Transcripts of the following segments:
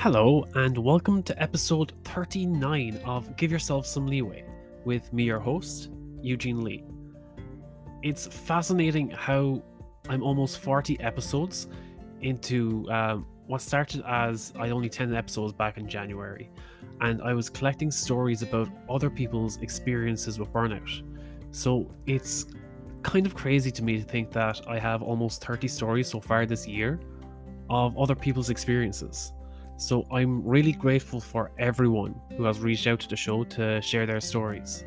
Hello, and welcome to episode 39 of Give Yourself Some Leeway with me, your host, Eugene Lee. It's fascinating how I'm almost 40 episodes into what started as I only 10 episodes back in January, and I was collecting stories about other people's experiences with burnout. So it's kind of crazy to me to think that I have almost 30 stories so far this year of other people's experiences. So I'm really grateful for everyone who has reached out to the show to share their stories.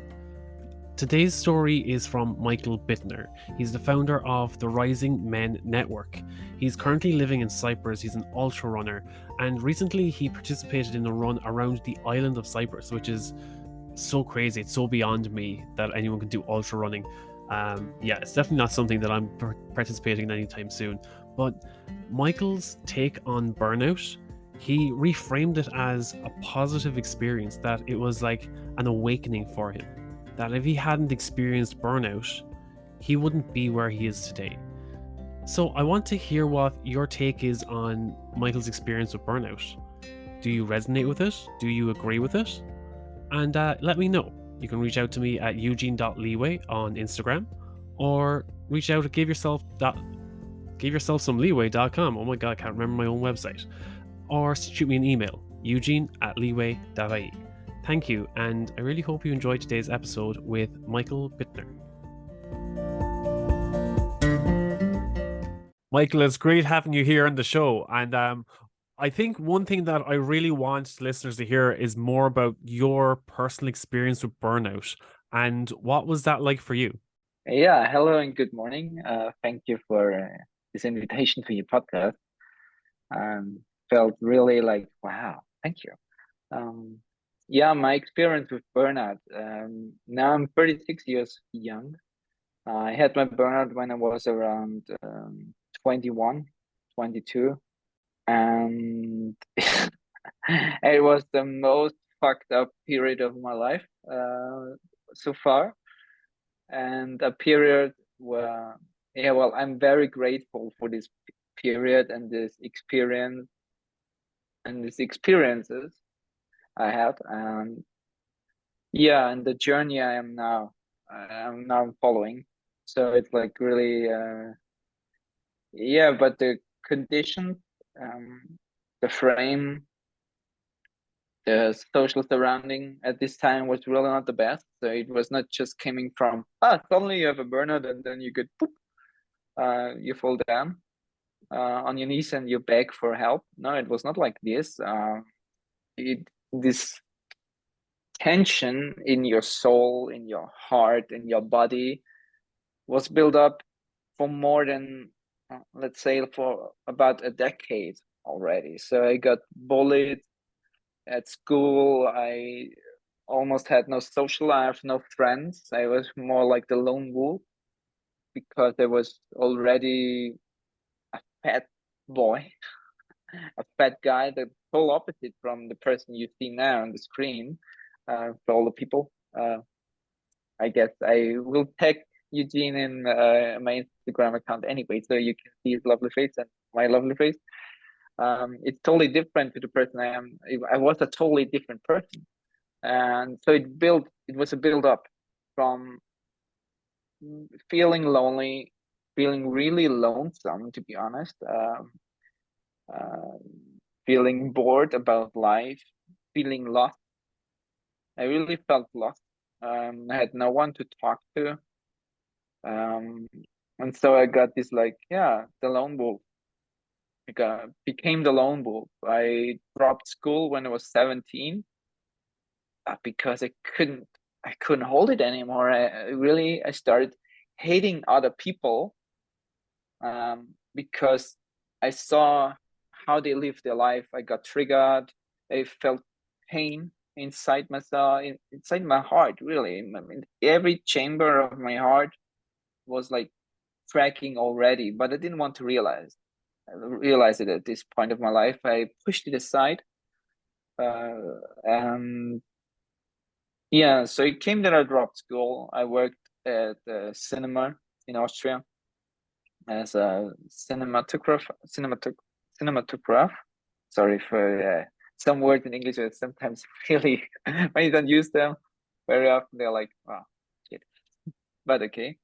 Today's story is from Michael Bittner. He's the founder of the Rising Men Network. He's currently living in Cyprus. He's an ultra runner, and recently he participated in a run around the island of Cyprus, which is so crazy. It's so beyond me that anyone can do ultra running. It's definitely not something that I'm participating in anytime soon. But Michael's take on burnout, he reframed it as a positive experience, that it was like an awakening for him. That if he hadn't experienced burnout, he wouldn't be where he is today. So I want to hear what your take is on Michael's experience with burnout. Do you resonate with it? Do you agree with it? And let me know. You can reach out to me at eugene.leeway on Instagram, or reach out at giveyourselfsomeleeway.com. Oh my god, I can't remember my own website. Or shoot me an email, eugene@leeway.ie. Thank you, and I really hope you enjoyed today's episode with Michael Bittner. Michael, it's great having you here on the show. And I think one thing that I really want listeners to hear is more about your personal experience with burnout. And what was that like for you? Yeah, hello and good morning. Thank you for this invitation to your podcast. Felt really like, wow, thank you. Yeah, my experience with burnout. Now I'm 36 years young. I had my burnout when I was around 21, 22, and it was the most fucked up period of my life so far, and a period where, yeah, well, I'm very grateful for this period and this experience and these experiences I had, and yeah, and the journey I'm now following. So it's like really, yeah, but the conditions, um, the frame, the social surrounding at this time was really not the best. So it was not just coming from, suddenly you have a burnout and then you get poop, you fall down on your knees and you beg for help. No, it was not like this. This tension in your soul, in your heart, in your body was built up for more than, let's say, for about a decade already. So I got bullied at school. I almost had no social life, no friends. I was more like the lone wolf because I was already a fat boy, a fat guy, the total opposite from the person you see now on the screen. For all the people, I guess I will tag Eugene in my Instagram account anyway, so you can see his lovely face and my lovely face. It's totally different to the person I am. I was a totally different person, and so it was a build up from feeling lonely, feeling really lonesome, to be honest. Uh, Feeling bored about life, feeling lost. I really felt lost. I had no one to talk to. Um, and so I got this like, yeah, the lone wolf. Became the lone wolf. I dropped school when I was 17 because I couldn't hold it anymore. I started hating other people because I saw how they live their life. I got triggered. I felt pain inside myself, inside my heart, really. I mean, every chamber of my heart was like cracking already, but I didn't want to realize it at this point of my life. I pushed it aside. And yeah, so it came that I dropped school. I worked at the cinema in Austria as a cinematograph. Sorry for some words in English are sometimes really, when you don't use them very often, they're like, oh, shit. But okay.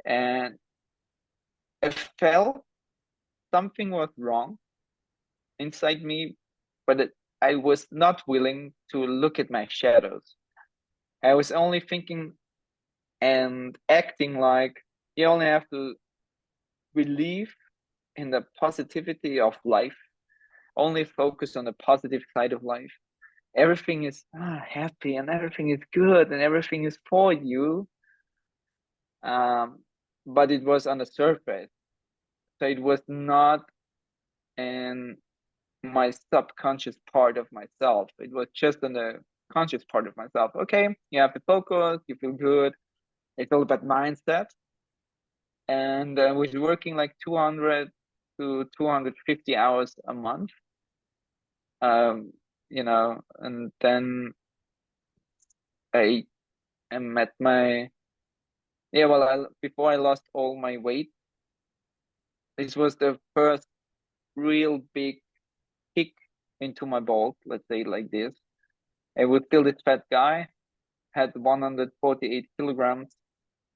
And I felt something was wrong inside me, but I was not willing to look at my shadows. I was only thinking and acting like you only have to believe in the positivity of life, only focus on the positive side of life. Everything is happy and everything is good and everything is for you. But it was on the surface. So it was not in my subconscious part of myself. It was just in the conscious part of myself. Okay, you have to focus, you feel good. It's all about mindset. And I was working like 200 to 250 hours a month. And then I am at my, before I lost all my weight, this was the first real big kick into my balls, let's say like this. I was still this fat guy, had 148 kilograms,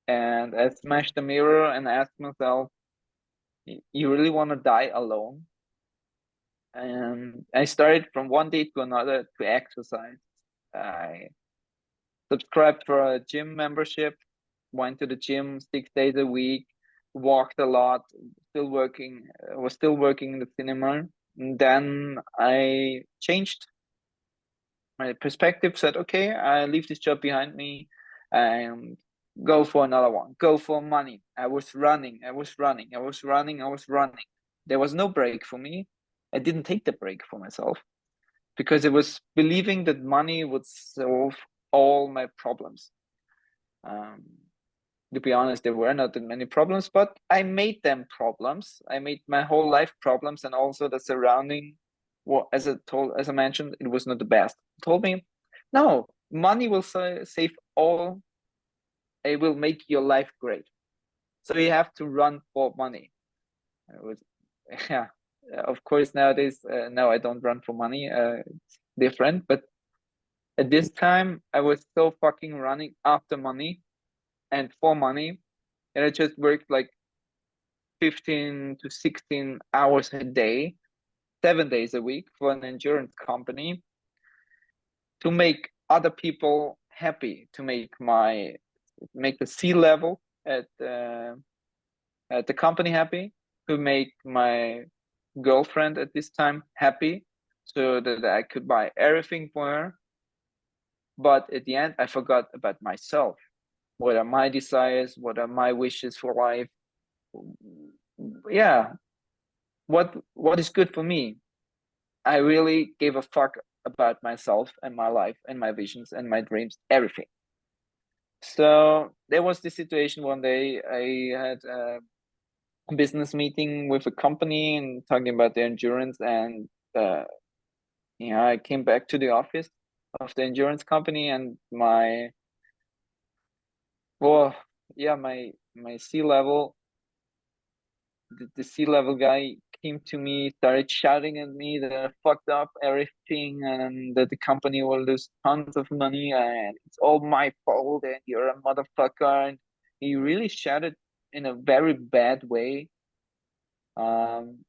and I smashed the mirror and asked myself, you really want to die alone? And I started from one day to another to exercise. I subscribed for a gym membership, went to the gym 6 days a week, walked a lot, was still working in the cinema. And then I changed my perspective, said, okay, I leave this job behind me and go for another one, go for money. I was running. There was no break for me. I didn't take the break for myself because it was believing that money would solve all my problems. To be honest, there were not that many problems, but I made them problems. I made my whole life problems, and also the surrounding. Well, as I mentioned, it was not the best. It told me, no, money will save all. It will make your life great. So you have to run for money. It was, yeah. Of course, nowadays, no, I don't run for money. It's different, but at this time, I was so fucking running after money and for money, and I just worked like 15 to 16 hours a day, 7 days a week for an endurance company to make other people happy, to make the C-level at the company happy, to make my girlfriend at this time happy, so that I could buy everything for her. But at the end, I forgot about myself. What are my desires? What are my wishes for life? Yeah, what is good for me? I really gave a fuck about myself and my life and my visions and my dreams, everything. So there was this situation one day. I had a business meeting with a company and talking about their endurance, and I came back to the office of the endurance company, and well, yeah, my C-level, the C-level guy came to me, started shouting at me that I fucked up everything and that the company will lose tons of money and it's all my fault and you're a motherfucker. And he really shouted in a very bad way. On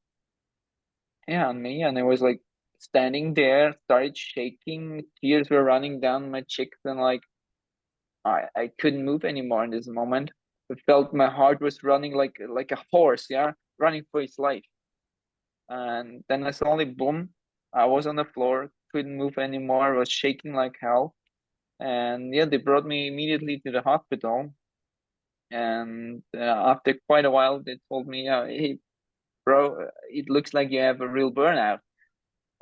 me, and I was like standing there, started shaking, tears were running down my cheeks, and like I couldn't move anymore in this moment. I felt my heart was running like a horse, yeah, running for its life. And then I suddenly, boom, I was on the floor, couldn't move anymore, was shaking like hell. And yeah, they brought me immediately to the hospital. And after quite a while, they told me, hey, bro, it looks like you have a real burnout.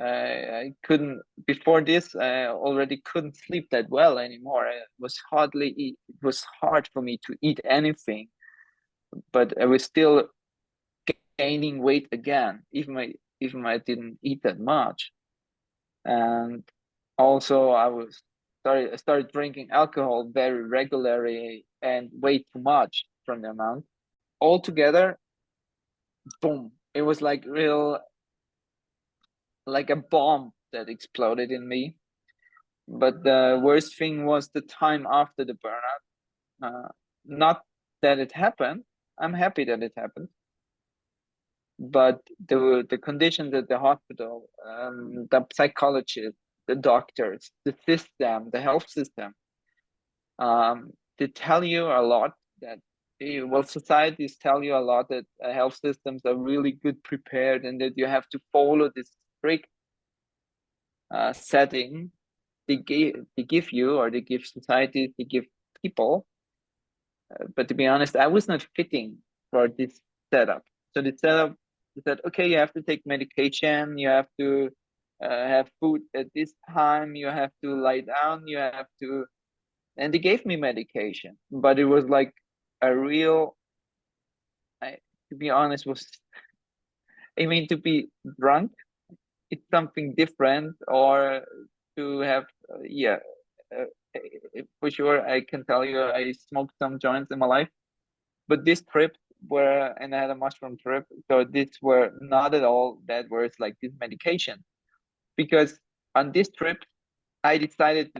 I couldn't, before this, I already couldn't sleep that well anymore. It was hard for me to eat anything, but I was still gaining weight again, even I didn't eat that much. And also I started drinking alcohol very regularly and way too much from the amount. Altogether, boom, it was like a bomb that exploded in me. But the worst thing was the time after the burnout. Not that it happened. I'm happy that it happened. But the conditions at the hospital, the psychologists, the doctors, the system, the health system, they tell you a lot that well, societies tell you a lot that health systems are really good prepared and that you have to follow this strict setting they give you, or they give societies, they give people. But to be honest, I was not fitting for this setup. So the setup said, okay, you have to take medication, you have to have food at this time, you have to lie down, you have to, and they gave me medication, but it was like a real, to be honest, was, I mean, to be drunk, it's something different, or to have, yeah, uh, for sure, I can tell you, I smoked some joints in my life, but this trip were, and I had a mushroom trip, so this were not at all that worse like this medication, because on this trip, I decided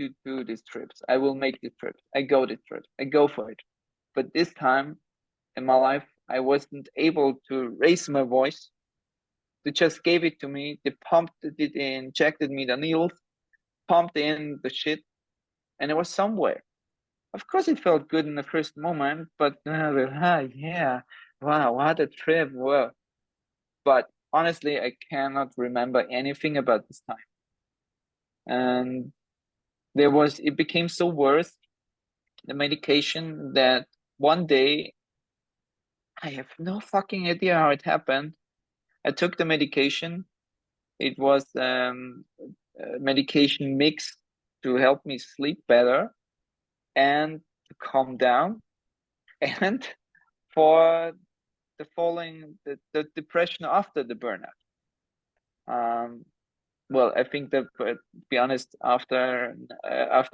to do these trips. I will make these trips. I go this trip. I go for it. But this time in my life, I wasn't able to raise my voice. They just gave it to me. They pumped it in, injected me the needles, pumped in the shit, and it was somewhere. Of course, it felt good in the first moment, but yeah, wow, what a trip! Wow. But honestly, I cannot remember anything about this time. And it became so worse, the medication, that one day, I have no fucking idea how it happened. I took the medication. It was a medication mix to help me sleep better and to calm down and for the following the depression after the burnout. Um, well, I think that, to be honest, after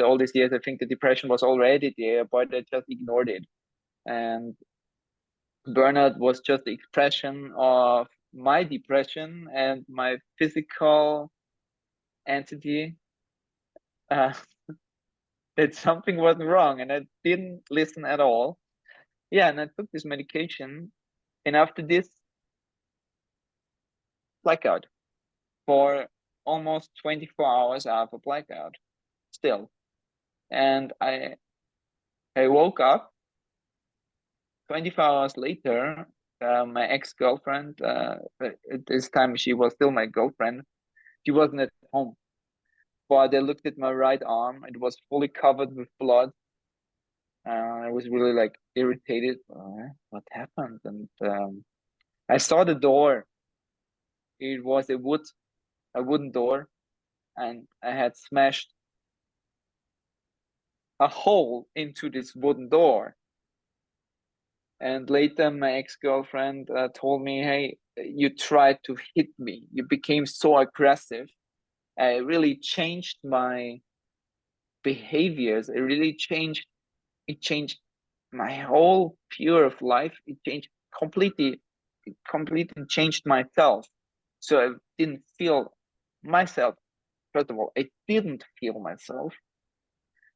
all these years, I think the depression was already there, but I just ignored it. And burnout was just the expression of my depression and my physical entity, uh, that something wasn't wrong, and I didn't listen at all. Yeah, and I took this medication, and after this, blackout for almost 24 hours. I have a blackout still, and I woke up 24 hours later. My ex-girlfriend, at this time she was still my girlfriend, she wasn't at home. But I looked at my right arm; it was fully covered with blood. I was really like irritated. What happened? And I saw the door. It was a wooden door, and I had smashed a hole into this wooden door. And later, my ex-girlfriend told me, "Hey, you tried to hit me. You became so aggressive. I really changed my behaviors. It changed my whole view of life. It completely changed myself. So I didn't feel myself. First of all, I didn't feel myself.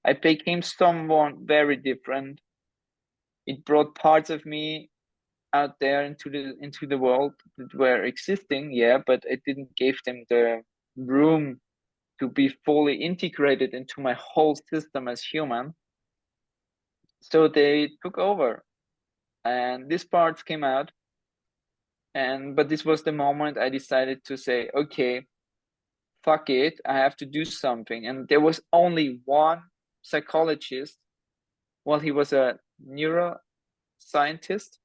I became someone very different. It brought parts of me out there into the world that were existing, yeah, but it didn't give them the room to be fully integrated into my whole system as human. So they took over, and these parts came out. And but this was the moment I decided to say, okay, fuck it, I have to do something. And there was only one psychologist. Well, he was a neuroscientist,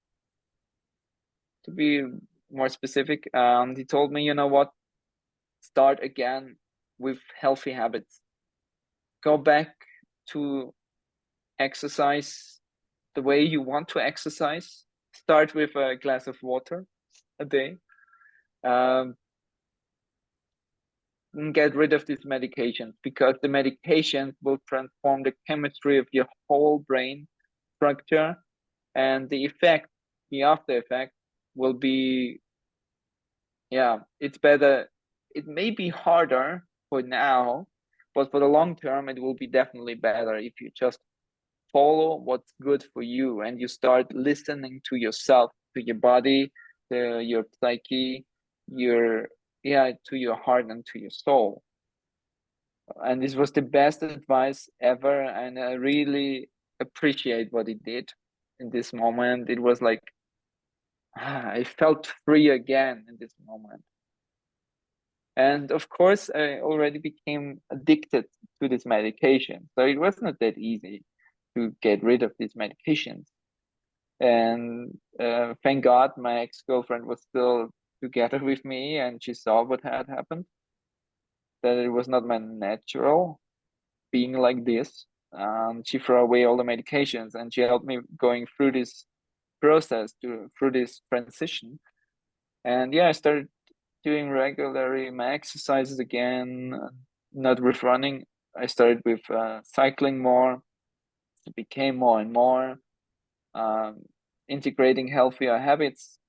to be more specific. He told me, you know what, start again with healthy habits. Go back to exercise the way you want to exercise. Start with a glass of water a day. Um, get rid of these medications, because the medications will transform the chemistry of your whole brain structure, and the after effect will be, yeah, it's better it may be harder for now, but for the long term, it will be definitely better if you just follow what's good for you and you start listening to yourself, to your body, to your psyche, your to your heart and to your soul. And this was the best advice ever, and I really appreciate what he did in this moment. It was like I felt free again in this moment. And of course, I already became addicted to this medication. So it was not that easy to get rid of these medications. And thank God my ex-girlfriend was still together with me and she saw what had happened, that it was not my natural being like this. She threw away all the medications and she helped me going through this process, through this transition. And yeah, I started doing regularly my exercises again, not with running. I started with cycling more. It became more and more integrating healthier habits.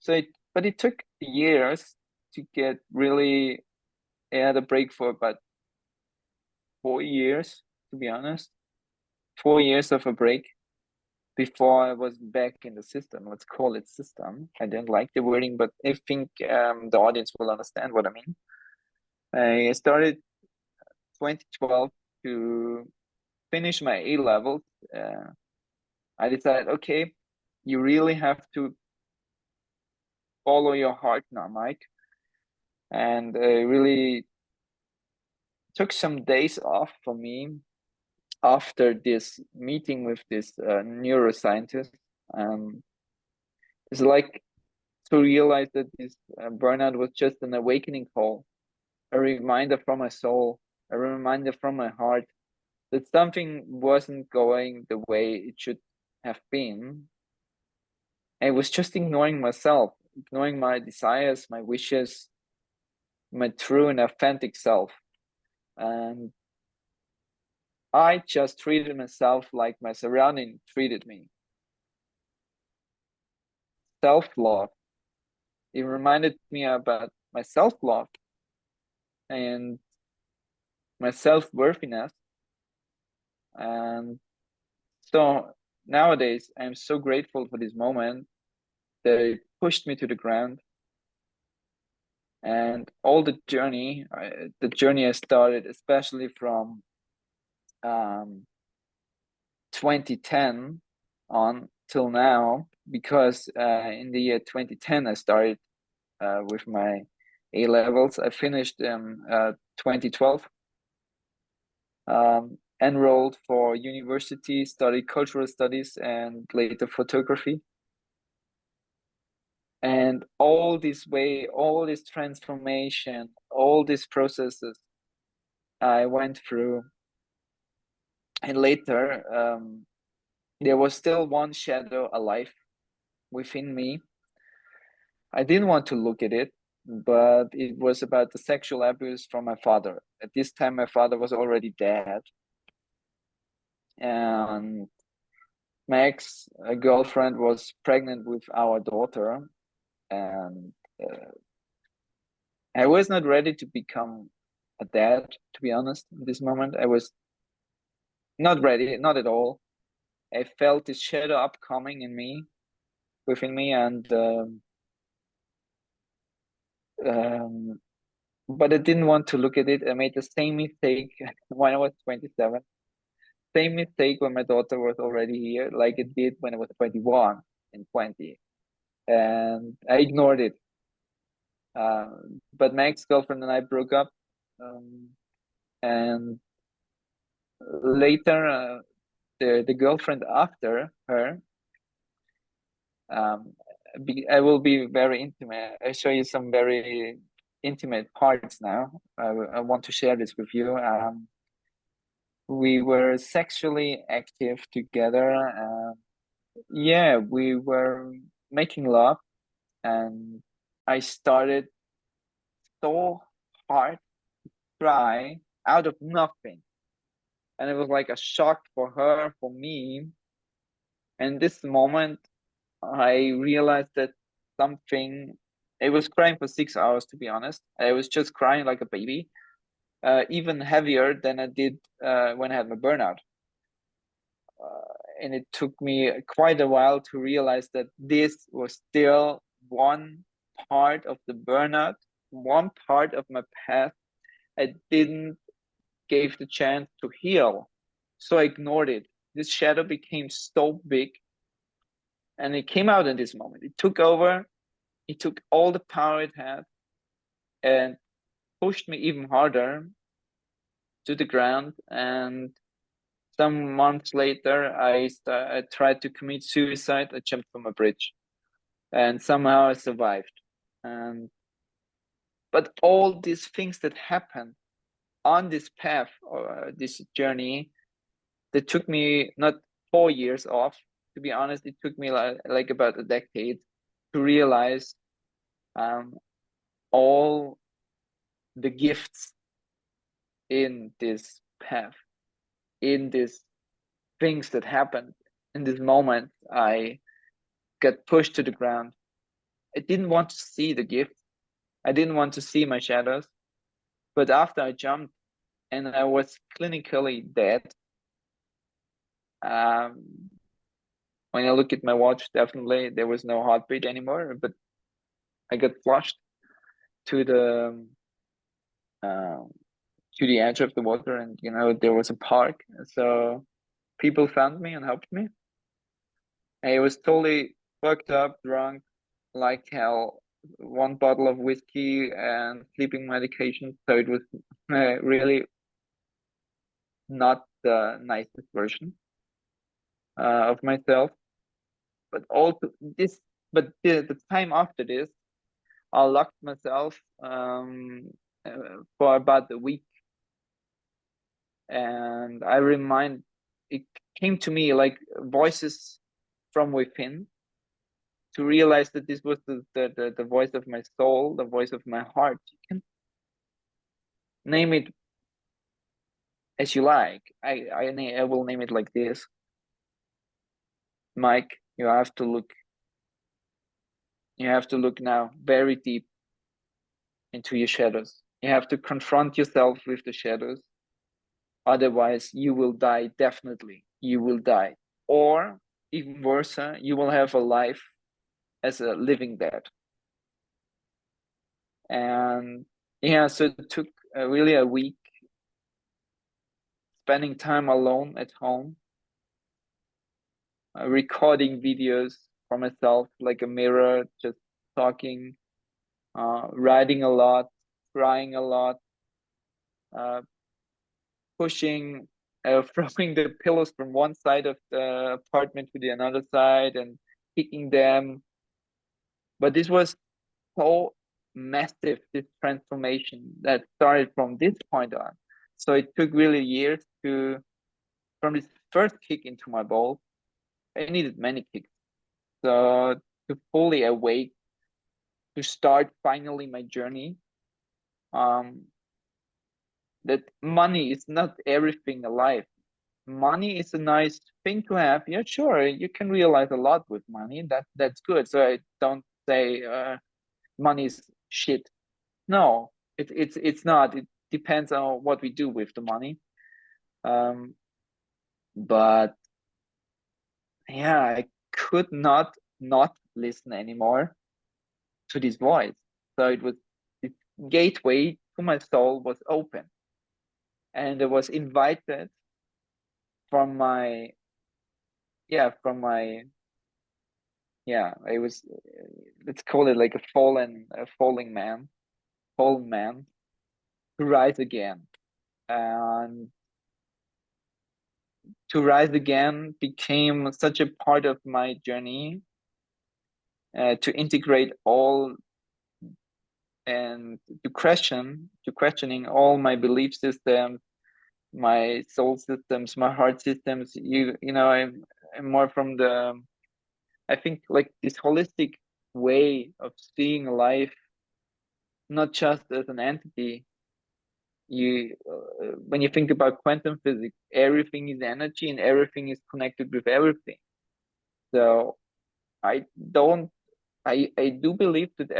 But it took years to get really. I had a break for about 4 years, to be honest. 4 years of a break before I was back in the system. Let's call it system. I don't like the wording, but I think the audience will understand what I mean. I started 2012 to finish my A levels. I decided, okay, you really have to follow your heart now, Mike. And I really took some days off for me after this meeting with this neuroscientist. It's like to realize that this burnout was just an awakening call, a reminder from my soul, a reminder from my heart that something wasn't going the way it should have been. I was just ignoring myself, ignoring my desires, my wishes, my true and authentic self. And I just treated myself like my surrounding treated me. Self-love. It reminded me about my self-love and my self-worthiness. And so nowadays, I'm so grateful for this moment that it pushed me to the ground. And all the journey I started, especially from 2010 on till now, because in the year 2010 I started with my A levels. I finished 2012. Enrolled for university, studied cultural studies, and later photography. And all this way, all this transformation, all these processes I went through. And later, there was still one shadow alive within me. I didn't want to look at it, but it was about the sexual abuse from my father. At this time, my father was already dead. And my ex-girlfriend was pregnant with our daughter. And I was not ready to become a dad, to be honest. In this moment, I was not ready, not at all. I felt this shadow upcoming within me, and but I didn't want to look at it. I made the same mistake when I was 27. Same mistake when my daughter was already here, like it did when I was 21 and 20, and I ignored it. But my ex-girlfriend and I broke up, and later the girlfriend after her, I will be very intimate. I show you some very intimate parts now. I want to share this with you. We were sexually active together. Yeah, we were making love, and I started so hard to cry out of nothing. And it was like a shock for her, for me. And this moment, I realized that something I was crying for 6 hours, to be honest. I was just crying like a baby, even heavier than I did when I had my burnout. And it took me quite a while to realize that this was still one part of the burnout, one part of my path I didn't give the chance to heal. So I ignored it. This shadow became so big, and it came out in this moment. It took over, it took all the power it had and pushed me even harder to the ground. And some months later, I tried to commit suicide. I jumped from a bridge, and somehow I survived. And but all these things that happened on this path or this journey, that took me not 4 years off. To be honest, it took me like about a decade to realize all the gifts in this path, in these things that happened. In this moment, I got pushed to the ground. I didn't want to see the gift. I didn't want to see my shadows. But after I jumped and I was clinically dead, um, when I look at my watch, definitely there was no heartbeat anymore. But I got flushed to the uh, to the edge of the water, and there was a park. So people found me and helped me. I was totally fucked up, drunk, like hell. One bottle of whiskey and sleeping medication. So it was really not the nicest version of myself. But also this, but the time after this, I locked myself for about a week, and it came to me like voices from within to realize that this was the voice of my soul, the voice of my heart. You can name it as you like. I will name it like this. Mike, you have to look now very deep into your shadows. You have to confront yourself with the shadows. Otherwise, you will die. Definitely, you will die. Or even worse, you will have a life as a living dead. And yeah, so it took really a week spending time alone at home, recording videos for myself like a mirror, just talking, writing a lot, crying a lot, uh, pushing, throwing the pillows from one side of the apartment to the another side and kicking them. But this was so massive, this transformation that started from this point on. So it took really years from this first kick into my balls. I needed many kicks. So to fully awake, to start finally my journey, that money is not everything alive. Money is a nice thing to have. Yeah, sure, you can realize a lot with money. That's good. So I don't say money is shit. No, it's not. It depends on what we do with the money. But yeah, I could not listen anymore to this voice. So it was the gateway to my soul was open, and I was invited from my I was let's call it like a fallen man to rise again. And to rise again became such a part of my journey, to integrate all and questioning all my belief systems, my soul systems, my heart systems. I'm more from the, I think, like this holistic way of seeing life, not just as an entity. When you think about quantum physics, everything is energy and everything is connected with everything. So I don't I do believe that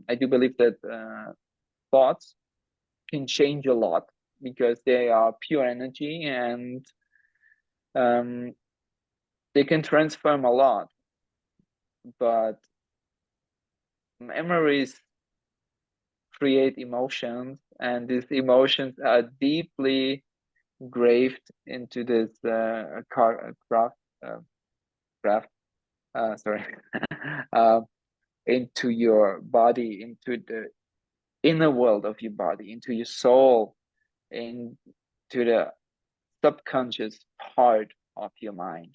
I do believe that thoughts can change a lot because they are pure energy, and um, they can transform a lot. But memories create emotions, and these emotions are deeply graved into this uh, craft sorry uh, into your body, into the inner world of your body, into your soul, into the subconscious part of your mind.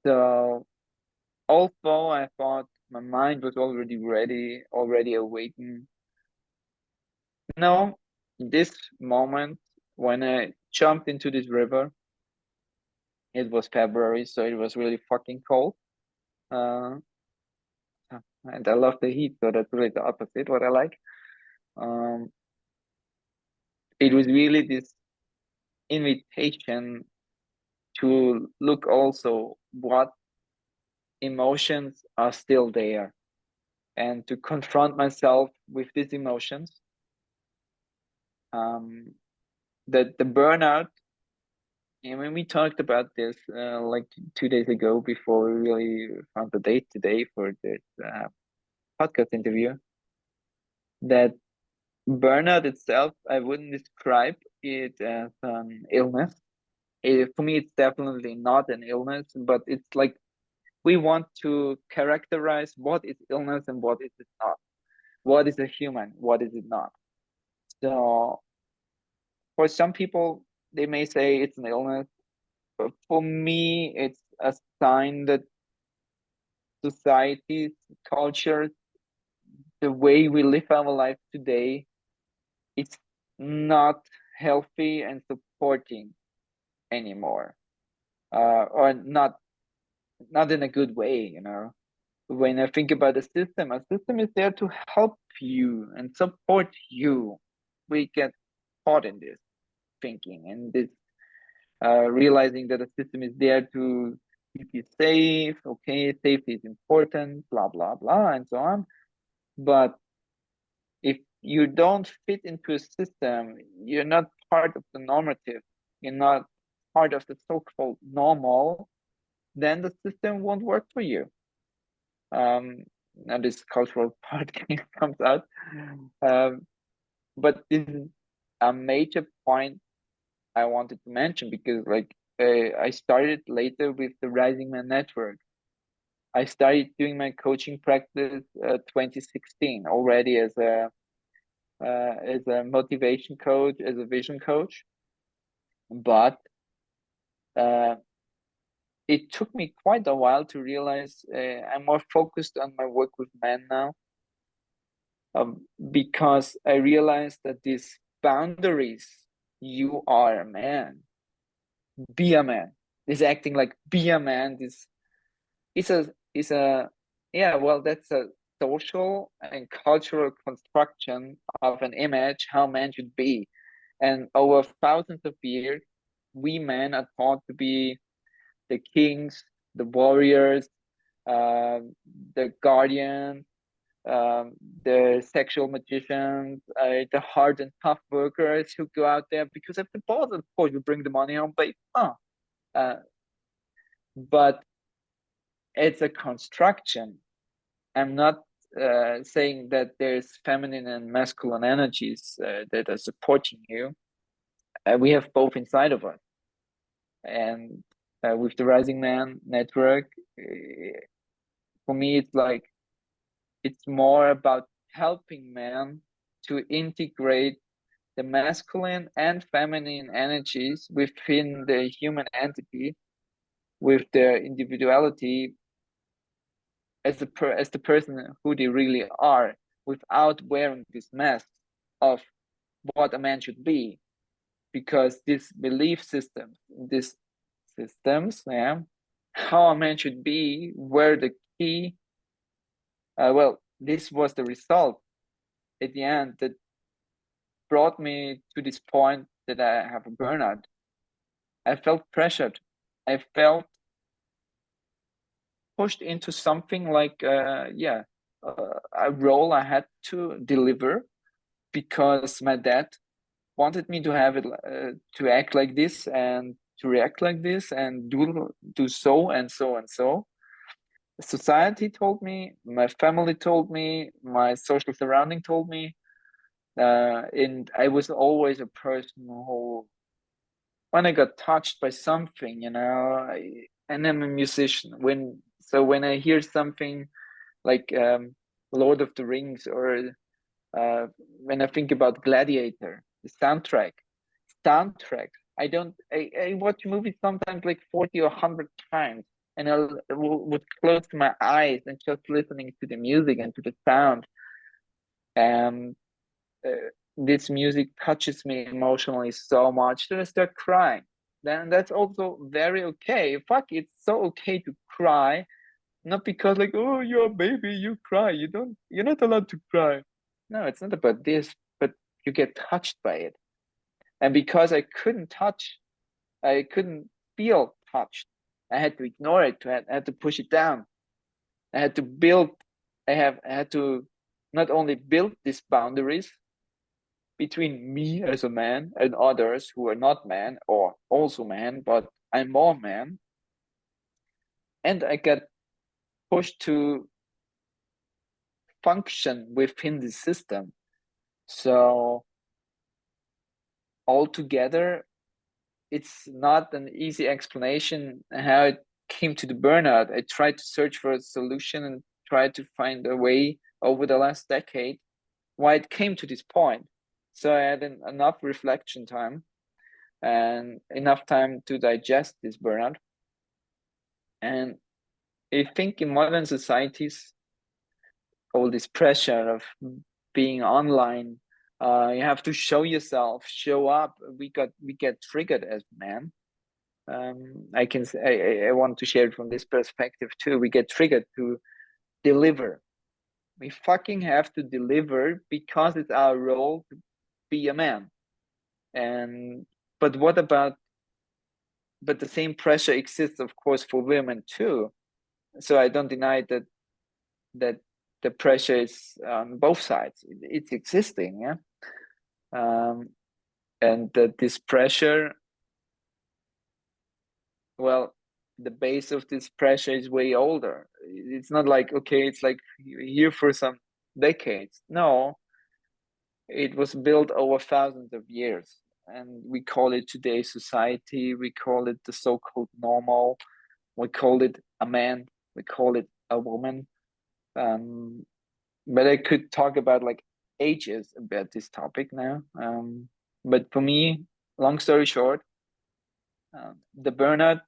So although I thought my mind was already ready, already awakened, no, this moment when I jumped into this river, it was February, so it was really fucking cold. Uh, and I love the heat, so that's really the opposite what I like. Um, it was really this invitation to look also what emotions are still there, and to confront myself with these emotions. Um, the burnout, and when we talked about this like 2 days ago before we really found the date today for this podcast interview, that burnout itself, I wouldn't describe it as an illness. For me, it's definitely not an illness, but it's like we want to characterize what is illness and what is it not. What is a human? What is it not? So for some people, they may say it's an illness, but for me, it's a sign that societies, cultures, the way we live our life today, it's not healthy and supporting anymore, or not in a good way. When I think about a system is there to help you and support you. We get caught in this thinking and this realizing that a system is there to keep you safe. Okay, safety is important, blah blah blah, and so on. But if you don't fit into a system, you're not part of the normative. You're not part of the so-called normal. Then the system won't work for you. Now this cultural part comes out. Um, but this is a major point I wanted to mention because, like, I started later with the Rising Man Network. I started doing my coaching practice 2016 already as a motivation coach, as a vision coach. But uh, it took me quite a while to realize I'm more focused on my work with men now, because I realized that these boundaries, you are a man, be a man, this acting like be a man, this is a yeah, well, that's a social and cultural construction of an image how men should be. And over thousands of years, we men are taught to be the kings, the warriors, uh, the guardians, um, the sexual magicians, the hard and tough workers who go out there because of the boss, of course, will bring the money home, but but it's a construction. I'm not saying that there's feminine and masculine energies that are supporting you. We have both inside of us, and with the Rising Man Network, for me, it's like it's more about helping men to integrate the masculine and feminine energies within the human entity with their individuality as the person who they really are, without wearing this mask of what a man should be. Because these belief systems, these systems, yeah, how a man should be, were the key. Well, this was the result at the end that brought me to this point that I have a burnout. I felt pressured. I felt pushed into something like a role I had to deliver because my dad wanted me to have it to act like this and to react like this and do so and so and so. Society told me, my family told me, my social surrounding told me, and I was always a person who, when I got touched by something, and I'm a musician. When I hear something like Lord of the Rings, or when I think about Gladiator, the soundtrack. I watch movies sometimes like 40 or 100 times, and would close my eyes and just listening to the music and to the sound. And this music touches me emotionally so much that I start crying. Then that's also very okay. Fuck, it's so okay to cry, not because like, oh, you're a baby, you cry. You're not allowed to cry. No, it's not about this, but you get touched by it. And because I couldn't feel touched. I had to ignore it. I had to push it down. I had to build. I had to not only build these boundaries between me as a man and others who are not man or also man, but I'm more man. And I got pushed to function within the system. So altogether, it's not an easy explanation how it came to the burnout. I tried to search for a solution and tried to find a way over the last decade why it came to this point. So I had enough reflection time and enough time to digest this burnout. And I think in modern societies, all this pressure of being online, you have to show yourself, show up. We get triggered as men. I want to share it from this perspective too. We get triggered to deliver. We fucking have to deliver because it's our role to be a man. And but what about? But the same pressure exists, of course, for women too. So I don't deny that the pressure is on both sides. It's existing, yeah. And that this pressure, well, the base of this pressure is way older. It's not like, okay, it's like here for some decades. No, it was built over thousands of years. And we call it today society. We call it the so-called normal. We call it a man. We call it a woman. But I could talk about like ages about this topic now. But for me, long story short, the burnout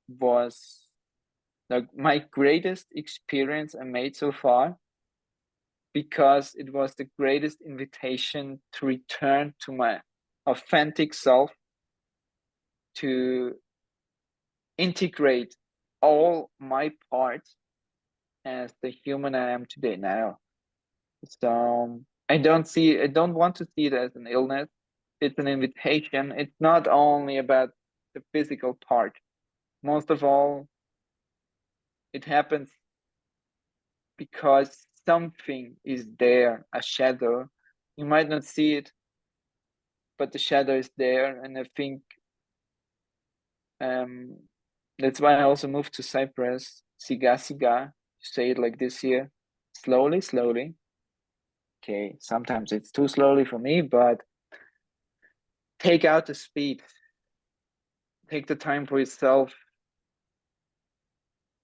was like my greatest experience I made so far because it was the greatest invitation to return to my authentic self, to integrate all my parts as the human I am today now. So I don't want to see it as an illness. It's an invitation. It's not only about the physical part. Most of all, it happens because something is there, a shadow. You might not see it, but the shadow is there. And I think that's why I also moved to Cyprus. Siga siga, say it like this here, slowly, slowly. Okay, sometimes it's too slowly for me, but take out the speed. Take the time for yourself.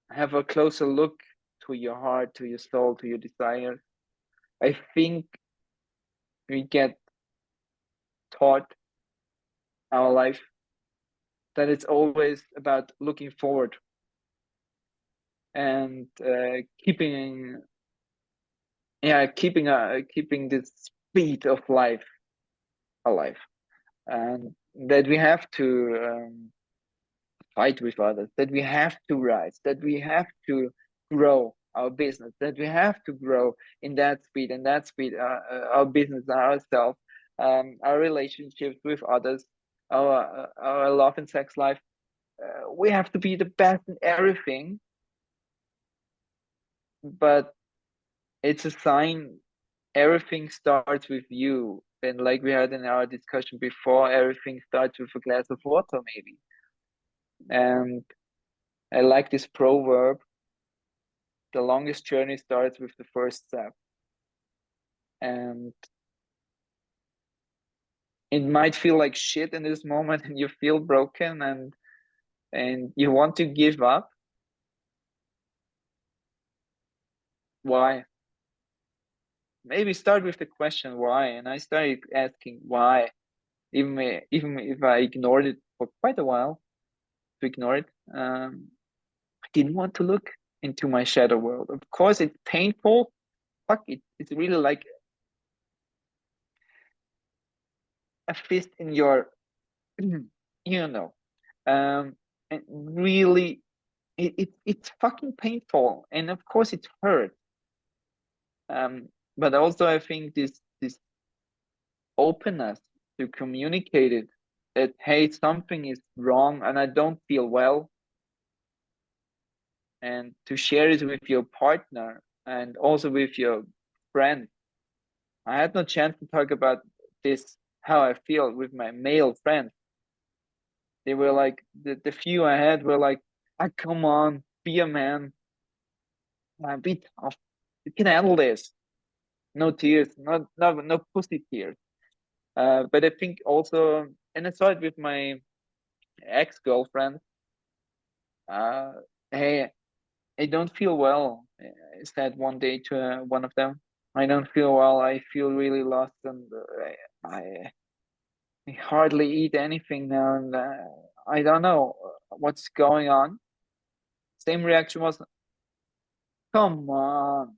Have a closer look to your heart, to your soul, to your desires. I think we get taught our life that it's always about looking forward and keeping this speed of life alive, and that we have to fight with others, that we have to rise, that we have to grow our business, that we have to grow in that speed and that speed, our business, ourselves, our relationships with others, our love and sex life. We have to be the best in everything but it's a sign everything starts with you. And like we had in our discussion before, everything starts with a glass of water, maybe. And I like this proverb: the longest journey starts with the first step. And it might feel like shit in this moment, and you feel broken, and you want to give up. Why? Maybe start with the question why. And I started asking why, even if I ignored it for quite a while, to ignore it. I didn't want to look into my shadow world. Of course, it's painful. Fuck it. It's really like a fist in your, you know, and really, it's fucking painful. And of course, it hurts. But also, I think this openness to communicate it, that hey, something is wrong and I don't feel well, and to share it with your partner and also with your friend. I had no chance to talk about this, how I feel, with my male friends. They were like, the few I had were like, ah, come on, be a man, be tough. You can handle this. No tears, no pussy tears. But I think also, and I saw it with my ex-girlfriend. Uh, hey, I don't feel well. I said one day to one of them, I don't feel well. I feel really lost, and I hardly eat anything now, and I don't know what's going on. Same reaction was, come on,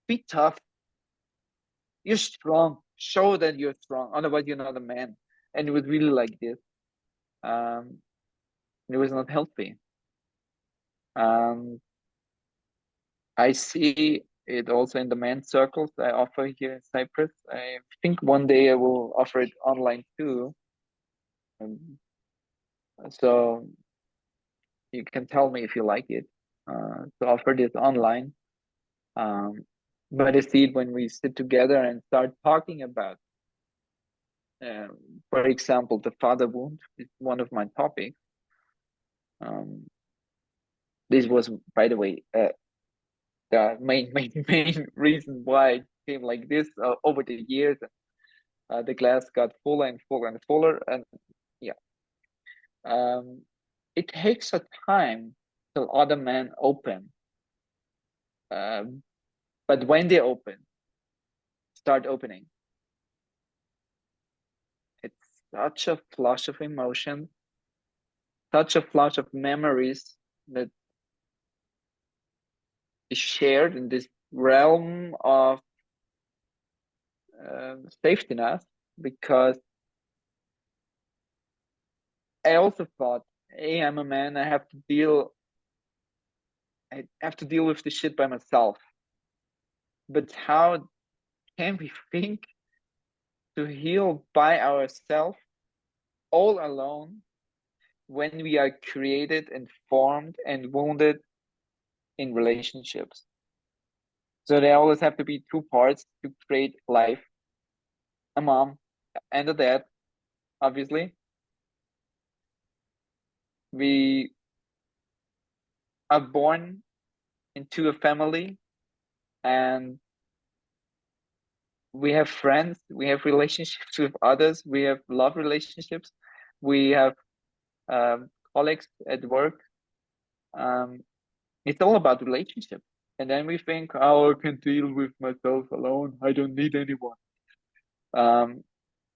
be tough. You're strong. Show that you're strong. Otherwise, you're not a man. And it was really like this. Um, it was not healthy. Um, I see it also in the men's circles I offer here in Cyprus. I think one day I will offer it online too. Um, so you can tell me if you like it. To offer this online. Um, but I see it when we sit together and start talking about, uh, for example, the father wound is one of my topics. Um, this was, by the way, the main reason why it came like this over the years. The glass got fuller and fuller and fuller, and yeah, um, it takes a time till other men open. Um, but when they start opening, it's such a flush of emotion, such a flush of memories that is shared in this realm of safety net. Because I also thought, hey, I'm a man, I have to deal with this shit by myself. But how can we think to heal by ourselves all alone when we are created and formed and wounded in relationships? So there always have to be two parts to create life: a mom and a dad, obviously. We are born into a family, and we have friends, we have relationships with others, we have love relationships, we have colleagues at work. Um, it's all about relationship. And then we think, oh, I can deal with myself alone. I don't need anyone. Um,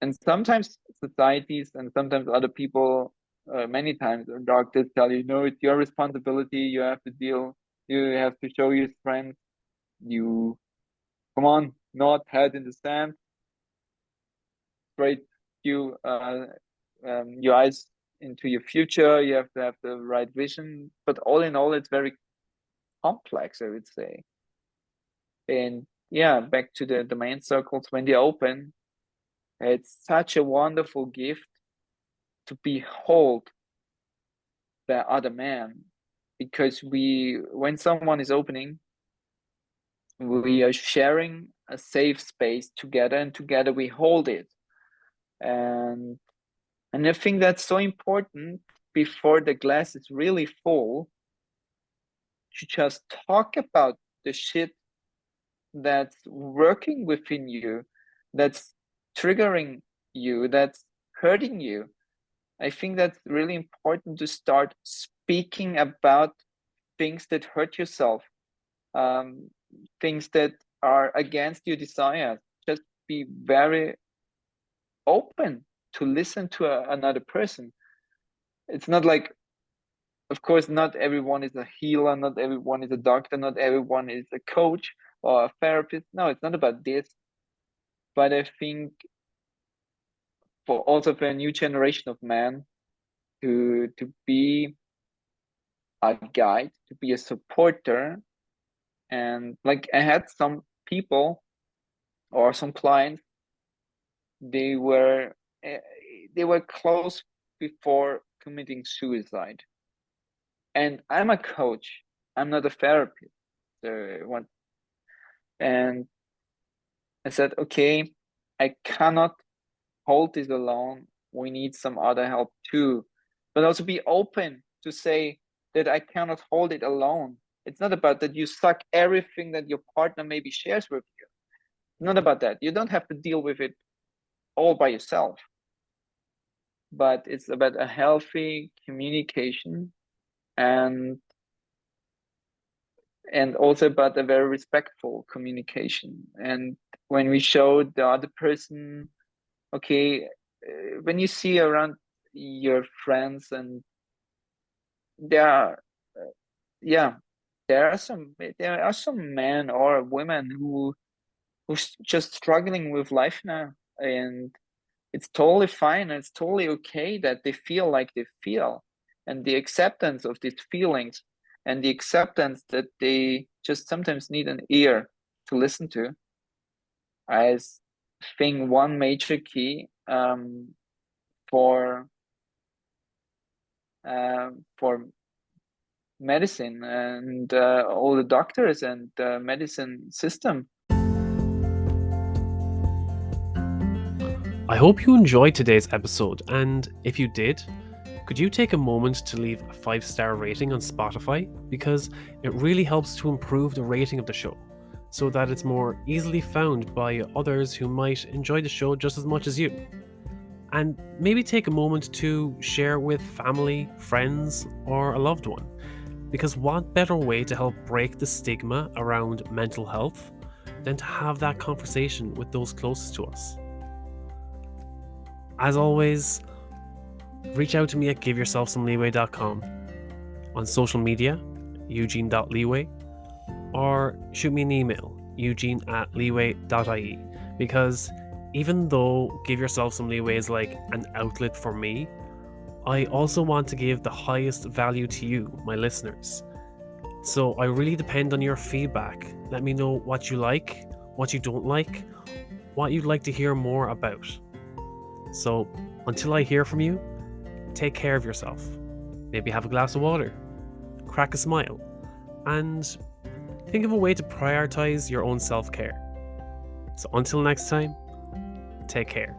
and sometimes societies and sometimes other people, many times, or doctors tell you, no, it's your responsibility. You have to deal. You have to show your strength. You come on, not head in the sand, straight your eyes into your future. You have to have the right vision. But all in all, it's very complex, I would say. And yeah, back to the main circles, when they open, it's such a wonderful gift to behold the other man because when someone is opening, we are sharing a safe space together, and together we hold it. And I think that's so important before the glass is really full, to just talk about the shit that's working within you, that's triggering you, that's hurting you. I think that's really important to start speaking about things that hurt yourself, things that are against your desires. Just be very open to listen to another person. It's not like, of course, not everyone is a healer, not everyone is a doctor, not everyone is a coach or a therapist. No, it's not about this. But I think for a new generation of men, to be a guide, to be a supporter. And like, I had some people or some clients, they were close before committing suicide. And I'm a coach, I'm not a therapist. And I said, okay, I cannot hold this alone. We need some other help too. But also be open to say that I cannot hold it alone. It's not about that you suck everything that your partner maybe shares with you. Not about that. You don't have to deal with it all by yourself. But it's about a healthy communication, and also about a very respectful communication. And when we show the other person, okay, when you see around your friends, and there are there are some men or women who's just struggling with life now, and it's totally fine, and it's totally okay that they feel like they feel, and the acceptance of these feelings, and the acceptance that they just sometimes need an ear to listen to. I think one major key for medicine and all the doctors and the medicine system. I hope you enjoyed today's episode, and if you did, could you take a moment to leave a 5-star rating on Spotify, because it really helps to improve the rating of the show so that it's more easily found by others who might enjoy the show just as much as you. And maybe take a moment to share with family, friends, or a loved one, because what better way to help break the stigma around mental health than to have that conversation with those closest to us. As always, reach out to me at giveyourselfsomeleeway.com, on social media, eugene.leeway, or shoot me an email, eugene@leeway.ie, because even though Give Yourself Some Leeway is like an outlet for me, I also want to give the highest value to you, my listeners. So I really depend on your feedback. Let me know what you like, what you don't like, what you'd like to hear more about. So until I hear from you, take care of yourself. Maybe have a glass of water, crack a smile, and think of a way to prioritize your own self-care. So until next time, take care.